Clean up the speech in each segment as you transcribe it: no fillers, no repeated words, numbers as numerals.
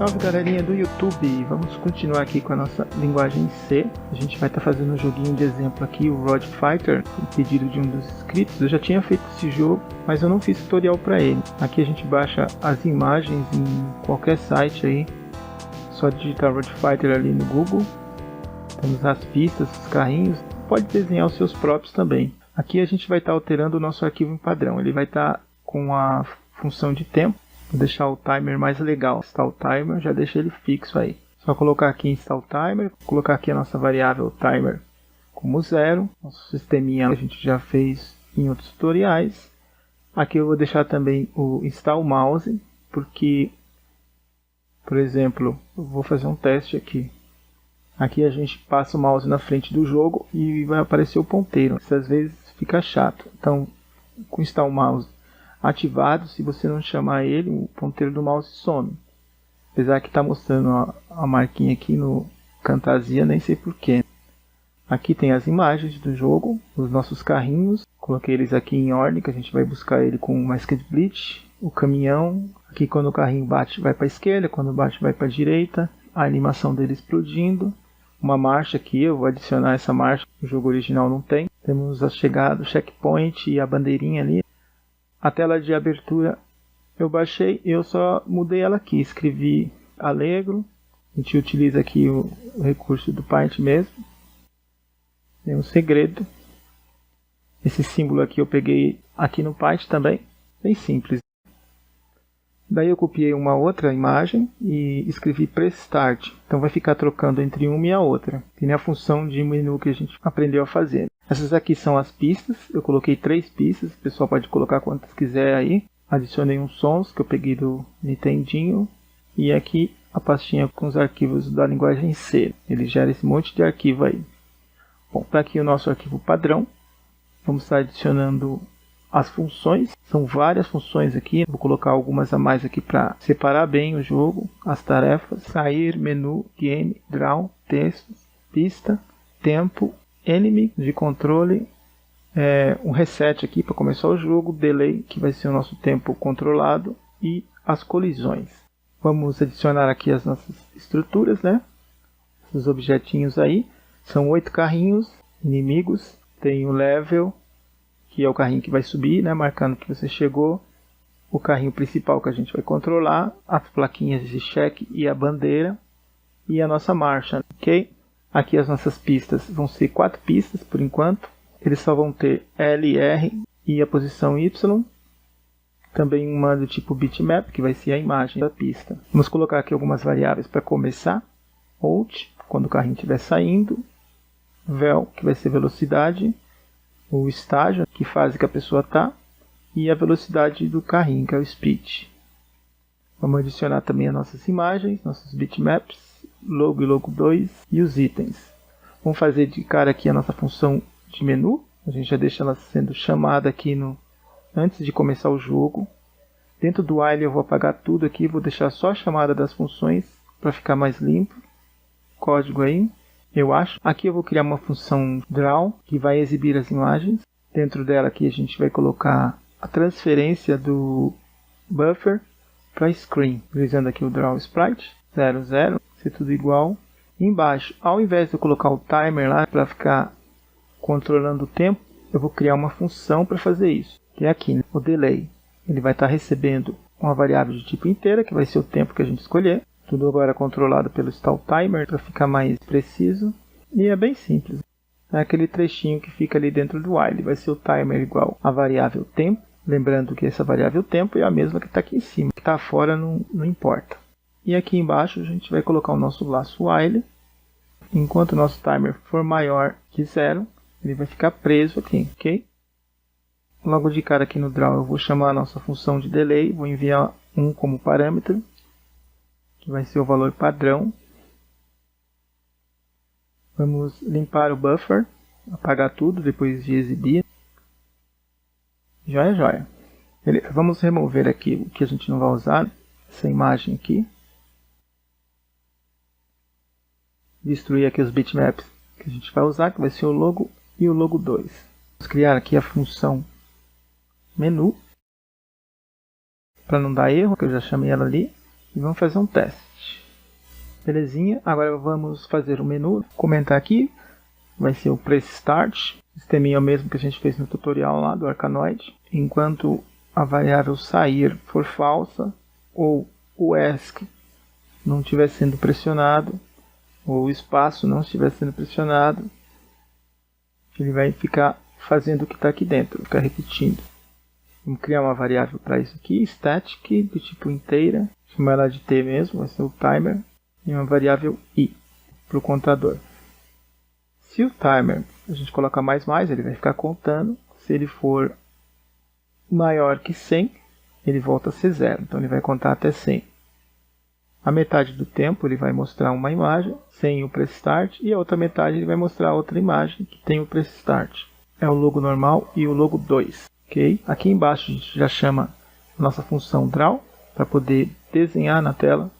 Salve galerinha do YouTube, vamos continuar aqui com a nossa linguagem C. A gente vai estar fazendo um joguinho de exemplo aqui, o Road Fighter, pedido de um dos inscritos. Eu já tinha feito esse jogo, mas eu não fiz tutorial para ele. Aqui a gente baixa as imagens em qualquer site aí, só digitar Road Fighter ali no Google. Temos as pistas, os carrinhos, pode desenhar os seus próprios também. Aqui a gente vai estar alterando o nosso arquivo em padrão, ele vai estar com a função de tempo. Vou deixar o timer mais legal. Install timer, já deixa ele fixo aí. Só colocar aqui install timer, colocar aqui a nossa variável timer como 0. Nosso sisteminha a gente já fez em outros tutoriais. Aqui eu vou deixar também o install mouse, porque, por exemplo, eu vou fazer um teste aqui. Aqui a gente passa o mouse na frente do jogo e vai aparecer o ponteiro. Isso às vezes fica chato. Então, com install mouse ativado, se você não chamar ele, o ponteiro do mouse some. Apesar que está mostrando a marquinha aqui no Camtasia, nem sei porquê. Aqui tem as imagens do jogo, os nossos carrinhos. Coloquei eles aqui em ordem, que a gente vai buscar ele com o Masked Bleach. O caminhão, aqui quando o carrinho bate vai para a esquerda, quando bate vai para a direita. A animação dele explodindo. Uma marcha aqui, eu vou adicionar essa marcha, o jogo original não tem. Temos a chegada, o checkpoint e a bandeirinha ali. A tela de abertura eu baixei, eu só mudei ela aqui, escrevi Allegro. A gente utiliza aqui o recurso do Paint mesmo. Tem um segredo. Esse símbolo aqui eu peguei aqui no Paint também, bem simples. Daí eu copiei uma outra imagem e escrevi Press Start. Então vai ficar trocando entre uma e a outra. Tem a função de menu que a gente aprendeu a fazer. Essas aqui são as pistas. Eu coloquei 3 pistas. O pessoal pode colocar quantas quiser aí. Adicionei uns sons que eu peguei do Nintendinho. E aqui a pastinha com os arquivos da linguagem C. Ele gera esse monte de arquivo aí. Bom, está aqui o nosso arquivo padrão. Vamos estar adicionando as funções. São várias funções aqui. Vou colocar algumas a mais aqui para separar bem o jogo. As tarefas. Sair, menu, game, draw, texto, pista, tempo, enemy de controle. Um reset aqui para começar o jogo. Delay, que vai ser o nosso tempo controlado. E as colisões. Vamos adicionar aqui as nossas estruturas, né? Os objetinhos aí. São 8 carrinhos, inimigos. Tem o level, que é o carrinho que vai subir, né, marcando que você chegou. O carrinho principal que a gente vai controlar, as plaquinhas de check e a bandeira e a nossa marcha, ok? Aqui as nossas pistas vão ser 4 pistas por enquanto. Eles só vão ter L, R e a posição Y. Também uma do tipo bitmap, que vai ser a imagem da pista. Vamos colocar aqui algumas variáveis para começar. Out, quando o carrinho estiver saindo. Vel, que vai ser velocidade. O estágio, que fase que a pessoa está, e a velocidade do carrinho, que é o speed. Vamos adicionar também as nossas imagens, nossos bitmaps, logo e logo 2 e os itens. Vamos fazer de cara aqui a nossa função de menu. A gente já deixa ela sendo chamada aqui antes de começar o jogo. Dentro do while eu vou apagar tudo aqui, vou deixar só a chamada das funções para ficar mais limpo. Código aí. Eu acho. Aqui eu vou criar uma função draw que vai exibir as imagens. Dentro dela aqui a gente vai colocar a transferência do buffer para screen. Utilizando aqui o draw sprite 00, ser tudo igual. E embaixo, ao invés de eu colocar o timer lá para ficar controlando o tempo, eu vou criar uma função para fazer isso. Que é aqui, né? O delay. Ele vai estar recebendo uma variável de tipo inteira, que vai ser o tempo que a gente escolher. Tudo agora controlado pelo Stall Timer para ficar mais preciso. E é bem simples. É aquele trechinho que fica ali dentro do while. Vai ser o timer igual a variável tempo. Lembrando que essa variável tempo é a mesma que está aqui em cima. Que está fora não importa. E aqui embaixo a gente vai colocar o nosso laço while. Enquanto o nosso timer for maior que 0, ele vai ficar preso aqui, ok? Logo de cara aqui no draw eu vou chamar a nossa função de delay. Vou enviar 1 como parâmetro, que vai ser o valor padrão. Vamos limpar o buffer, apagar tudo depois de exibir. Joia, joia. Vamos remover aqui o que a gente não vai usar, essa imagem aqui. Destruir aqui os bitmaps que a gente vai usar, que vai ser o logo e o logo 2. Vamos criar aqui a função menu, para não dar erro, que eu já chamei ela ali. E vamos fazer um teste. Belezinha, agora vamos fazer o menu. Comentar aqui, vai ser o Press Start. O sisteminha é o mesmo que a gente fez no tutorial lá do Arkanoid. Enquanto a variável sair for falsa, ou o ESC não estiver sendo pressionado, ou o espaço não estiver sendo pressionado, ele vai ficar fazendo o que está aqui dentro, ficar repetindo. Vamos criar uma variável para isso aqui, static, do tipo inteira, chamar ela de t mesmo, vai ser o timer, e uma variável i para o contador. Se o timer a gente coloca mais, ele vai ficar contando. Se ele for maior que 100, ele volta a ser 0, então ele vai contar até 100. A metade do tempo ele vai mostrar uma imagem sem o Press Start, e a outra metade ele vai mostrar outra imagem que tem o Press Start. É o logo normal e o logo 2. Okay? Aqui embaixo a gente já chama a nossa função Draw para poder desenhar na tela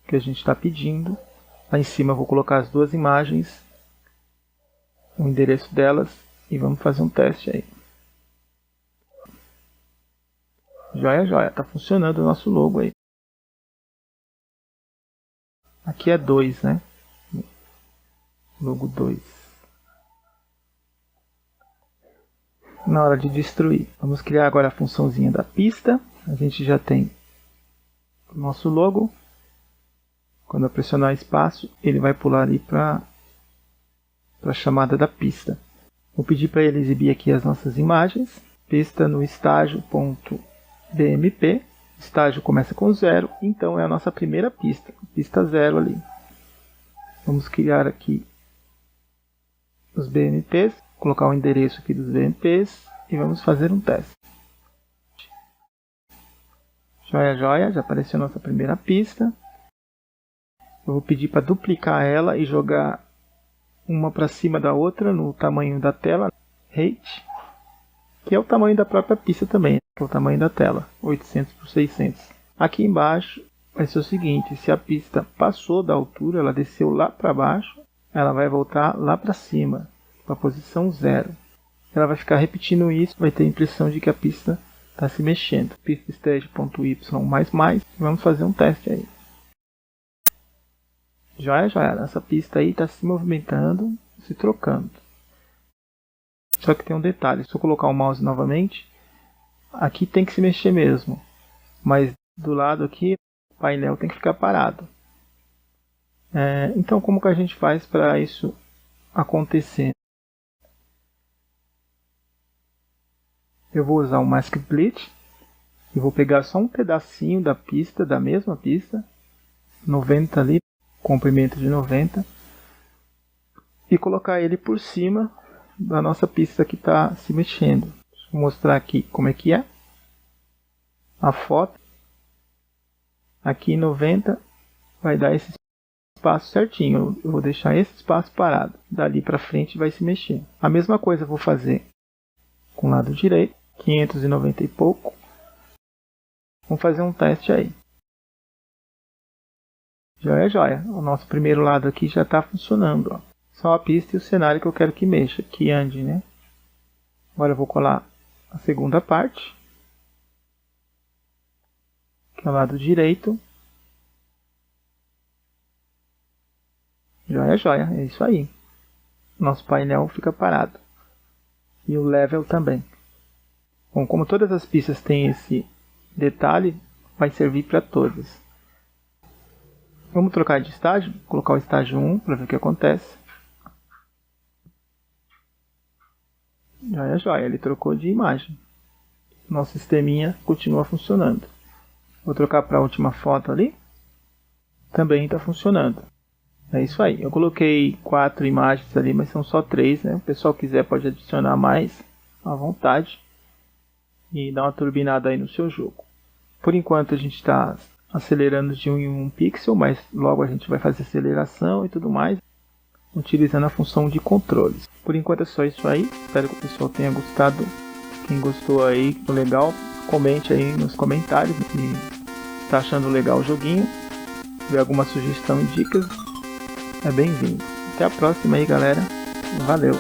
o que a gente está pedindo. Lá em cima eu vou colocar as duas imagens, o endereço delas, e vamos fazer um teste aí. Joia, joia, está funcionando o nosso logo aí. Aqui é 2, né? Logo 2. Na hora de destruir, vamos criar agora a funçãozinha da pista. A gente já tem o nosso logo. Quando eu pressionar espaço, ele vai pular ali para a chamada da pista. Vou pedir para ele exibir aqui as nossas imagens. Pista no estágio.bmp. Estágio começa com 0, então é a nossa primeira pista. Pista 0 ali. Vamos criar aqui os BMPs. Colocar o endereço aqui dos BMPs. E vamos fazer um teste. Joia, joia. Já apareceu a nossa primeira pista. Eu vou pedir para duplicar ela e jogar uma para cima da outra no tamanho da tela. Height. Que é o tamanho da própria pista também, que é o tamanho da tela, 800 por 600. Aqui embaixo vai ser o seguinte, se a pista passou da altura, ela desceu lá para baixo, ela vai voltar lá para cima, para a posição 0. Ela vai ficar repetindo isso, vai ter a impressão de que a pista está se mexendo. Pista stage.y++, vamos fazer um teste aí. Joia, joia, essa pista aí está se movimentando, se trocando. Só que tem um detalhe, se eu colocar o mouse novamente, aqui tem que se mexer mesmo. Mas do lado aqui, o painel tem que ficar parado. Então como que a gente faz para isso acontecer? Eu vou usar o Mask Split. E vou pegar só um pedacinho da pista, da mesma pista. 90 ali, comprimento de 90. E colocar ele por cima da nossa pista que está se mexendo. Deixa eu mostrar aqui como é que é a foto. Aqui em 90 vai dar esse espaço certinho. Eu vou deixar esse espaço parado. Dali para frente vai se mexer. A mesma coisa eu vou fazer com o lado direito. 590 e pouco. Vamos fazer um teste aí. Joia, joia. O nosso primeiro lado aqui já está funcionando. Ó. Só a pista e o cenário que eu quero que mexa, que ande, né? Agora eu vou colar a segunda parte, que é o lado direito. Joia, joia, é isso aí. Nosso painel fica parado. E o level também. Bom, como todas as pistas têm esse detalhe, vai servir para todas. Vamos trocar de estágio, colocar o estágio 1 para ver o que acontece. Joia, joia, ele trocou de imagem. Nosso sisteminha continua funcionando. Vou trocar para a última foto ali. Também está funcionando. É isso aí. Eu coloquei 4 imagens ali, mas são só 3, né? Se o pessoal quiser pode adicionar mais à vontade. E dar uma turbinada aí no seu jogo. Por enquanto a gente está acelerando de 1 em 1 pixel, mas logo a gente vai fazer aceleração e tudo mais, utilizando a função de controles. Por enquanto é só isso aí. Espero que o pessoal tenha gostado. Quem gostou aí, ficou legal, comente aí nos comentários se está achando legal o joguinho. Se tiver alguma sugestão e dicas, é bem-vindo. Até a próxima aí, galera. Valeu!